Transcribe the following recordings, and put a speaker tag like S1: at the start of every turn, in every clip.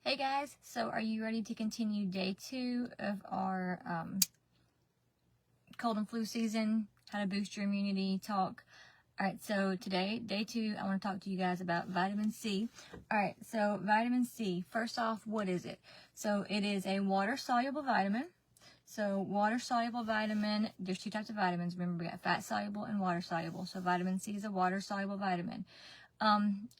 S1: Hey guys, so are you ready to continue day 2 of our cold and flu season, how to boost your immunity talk? Alright, so today, day 2, I want to talk to you guys about vitamin C. Alright, so vitamin C, first off, what is it? So it is a water-soluble vitamin. So water-soluble vitamin, there's 2 types of vitamins. Remember, we got fat-soluble and water-soluble. So vitamin C is a water-soluble vitamin.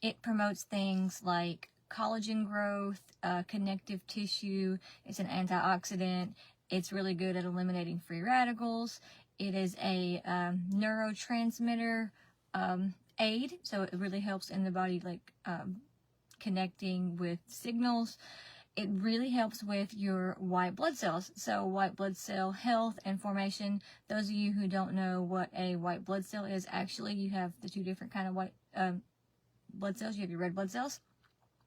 S1: It promotes things like collagen growth, connective tissue. It's an antioxidant. It's really good at eliminating free radicals. It is a neurotransmitter aid, so it really helps in the body, like connecting with signals. It really helps with your white blood cells. So white blood cell health and formation. Those of you who don't know what a white blood cell is, actually you have the 2 different kind of white blood cells. You have your red blood cells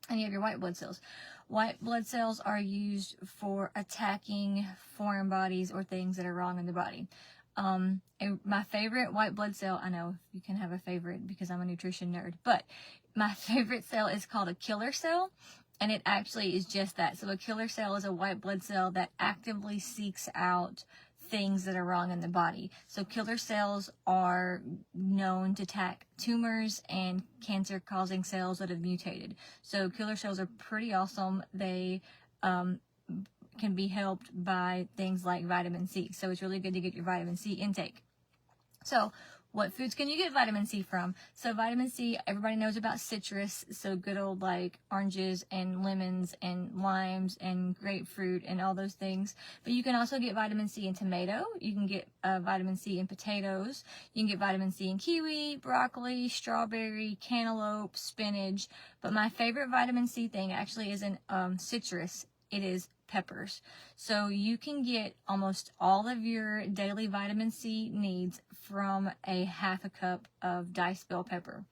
S1: and you have your white blood cells. White blood cells are used for attacking foreign bodies or things that are wrong in the body. My favorite white blood cell, I know you can have a favorite because I'm a nutrition nerd, but my favorite cell is called a killer cell, and it actually is just that. So a killer cell is a white blood cell that actively seeks out things that are wrong in the body. So killer cells are known to attack tumors and cancer-causing cells that have mutated. So killer cells are pretty awesome. They can be helped by things like vitamin C. So it's really good to get your vitamin C intake. So what foods can you get vitamin C from? So vitamin C, everybody knows about citrus. So good old like oranges and lemons and limes and grapefruit and all those things. But you can also get vitamin C in tomato. You can get vitamin C in potatoes. You can get vitamin C in kiwi, broccoli, strawberry, cantaloupe, spinach. But my favorite vitamin C thing actually is in citrus. It is peppers. So you can get almost all of your daily vitamin C needs from a half a cup of diced bell pepper.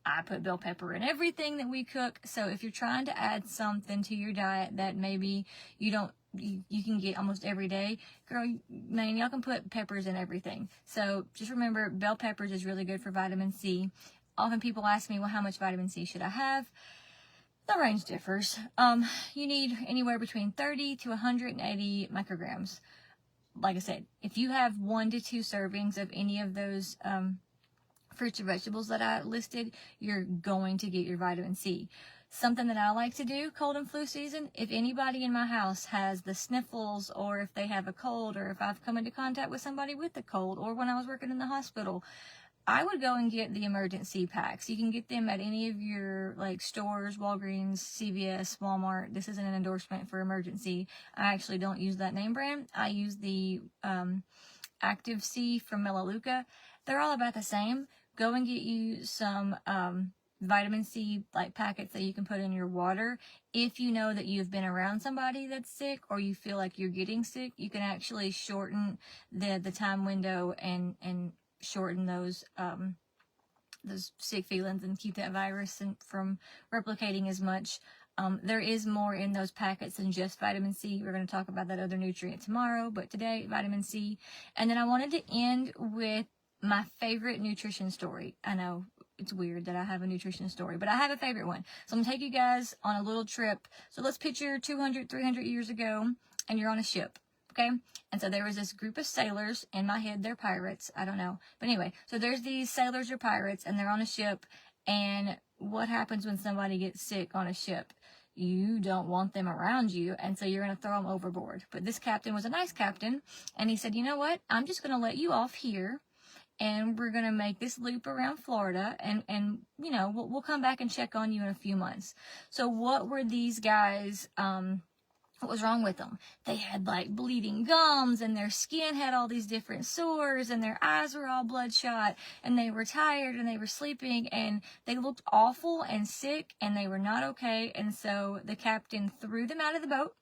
S1: I put bell pepper in everything that we cook. So if you're trying to add something to your diet that maybe you can get almost every day, girl, man, y'all can put peppers in everything. So just remember, bell peppers is really good for vitamin C. Often people ask me, well, how much vitamin C should I have? The range differs. You need anywhere between 30 to 180 micrograms. Like I said, if you have 1 to 2 servings of any of those fruits or vegetables that I listed, you're going to get your vitamin C. Something that I like to do, cold and flu season, if anybody in my house has the sniffles, or if they have a cold, or if I've come into contact with somebody with a cold, or when I was working in the hospital, I would go and get the emergency packs. You can get them at any of your like stores, Walgreens, CVS, Walmart. This isn't an endorsement for emergency. I actually don't use that name brand. I use the Active C from Melaleuca. They're all about the same. Go and get you some vitamin C like packets that you can put in your water. If you know that you've been around somebody that's sick, or you feel like you're getting sick, you can actually shorten the time window and shorten those sick feelings and keep that virus from replicating as much. There is more in those packets than just vitamin C. We're going to talk about that other nutrient tomorrow, but today, vitamin C. And then I wanted to end with my favorite nutrition story. I know it's weird that I have a nutrition story, but I have a favorite one. So I'm going to take you guys on a little trip. So let's picture 200, 300 years ago, and you're on a ship. Okay, and so there was this group of sailors. In my head, they're pirates. I don't know. But anyway, so there's these sailors or pirates, and they're on a ship. And what happens when somebody gets sick on a ship? You don't want them around you, and so you're going to throw them overboard. But this captain was a nice captain, and he said, you know what? I'm just going to let you off here, and we're going to make this loop around Florida, and you know, we'll come back and check on you in a few months. So what were these guys... what was wrong with them? They had like bleeding gums, and their skin had all these different sores, and their eyes were all bloodshot, and they were tired, and they were sleeping, and they looked awful and sick, and they were not okay. And so the captain threw them out of the boat,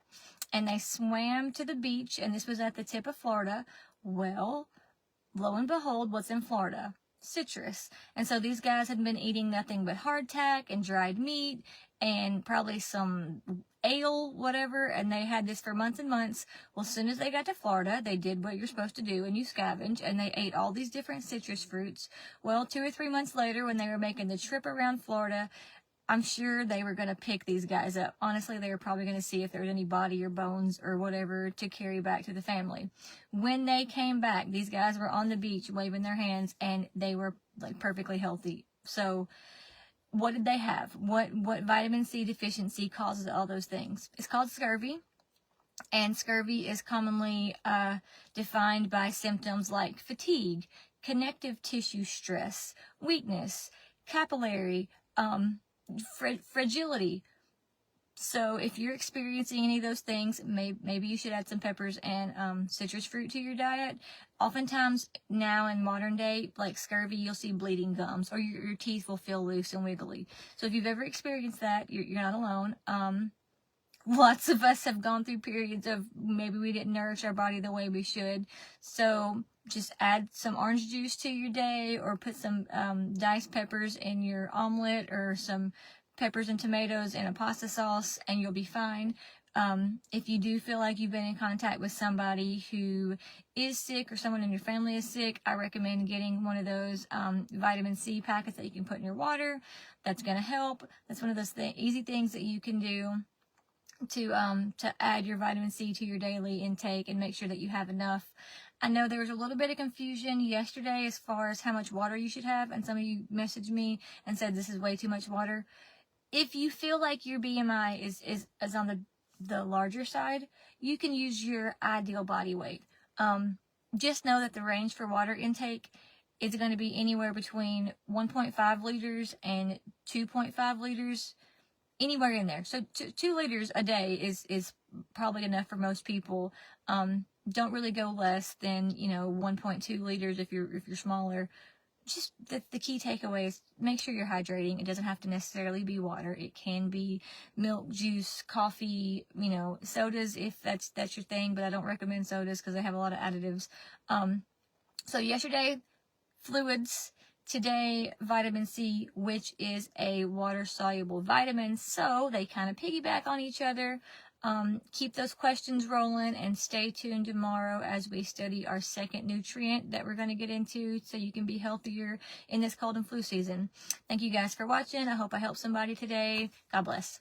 S1: and they swam to the beach, and this was at the tip of Florida. Well, lo and behold, what's in Florida? Citrus. And so these guys had been eating nothing but hardtack and dried meat and probably some ale, whatever, and they had this for months and months. Well, as soon as they got to Florida, they did what you're supposed to do, and you scavenge, and they ate all these different citrus fruits. Well, 2 or 3 months later, when they were making the trip around Florida, I'm sure they were going to pick these guys up. Honestly, they were probably going to see if there was any body or bones or whatever to carry back to the family. When they came back, these guys were on the beach waving their hands, and they were like perfectly healthy. So what did they have? What vitamin C deficiency causes all those things? It's called scurvy. And scurvy is commonly defined by symptoms like fatigue, connective tissue stress, weakness, capillary, fragility. So if you're experiencing any of those things, maybe you should add some peppers and citrus fruit to your diet. Oftentimes now in modern day, like scurvy, you'll see bleeding gums, or your teeth will feel loose and wiggly. So if you've ever experienced that, you're not alone. Lots of us have gone through periods of maybe we didn't nourish our body the way we should. So just add some orange juice to your day, or put some diced peppers in your omelet, or some peppers and tomatoes in a pasta sauce, and you'll be fine. If you do feel like you've been in contact with somebody who is sick, or someone in your family is sick, I recommend getting one of those vitamin C packets that you can put in your water. That's going to help. That's one of those easy things that you can do to add your vitamin C to your daily intake and make sure that you have enough. I know there was a little bit of confusion yesterday as far as how much water you should have, and some of you messaged me and said this is way too much water. If you feel like your BMI is on the larger side, you can use your ideal body weight. Just know that the range for water intake is going to be anywhere between 1.5 liters and 2.5 liters. Anywhere in there. So 2 liters a day is probably enough for most people. Don't really go less than 1.2 liters if you're smaller. Just the key takeaway is make sure you're hydrating. It doesn't have to necessarily be water. It can be milk, juice, coffee, sodas if that's your thing. But I don't recommend sodas because they have a lot of additives. So yesterday, fluids. Today, vitamin C, which is a water-soluble vitamin, so they kind of piggyback on each other. Keep those questions rolling, and stay tuned tomorrow as we study our second nutrient that we're going to get into so you can be healthier in this cold and flu season. Thank you guys for watching. I hope I helped somebody today. God bless.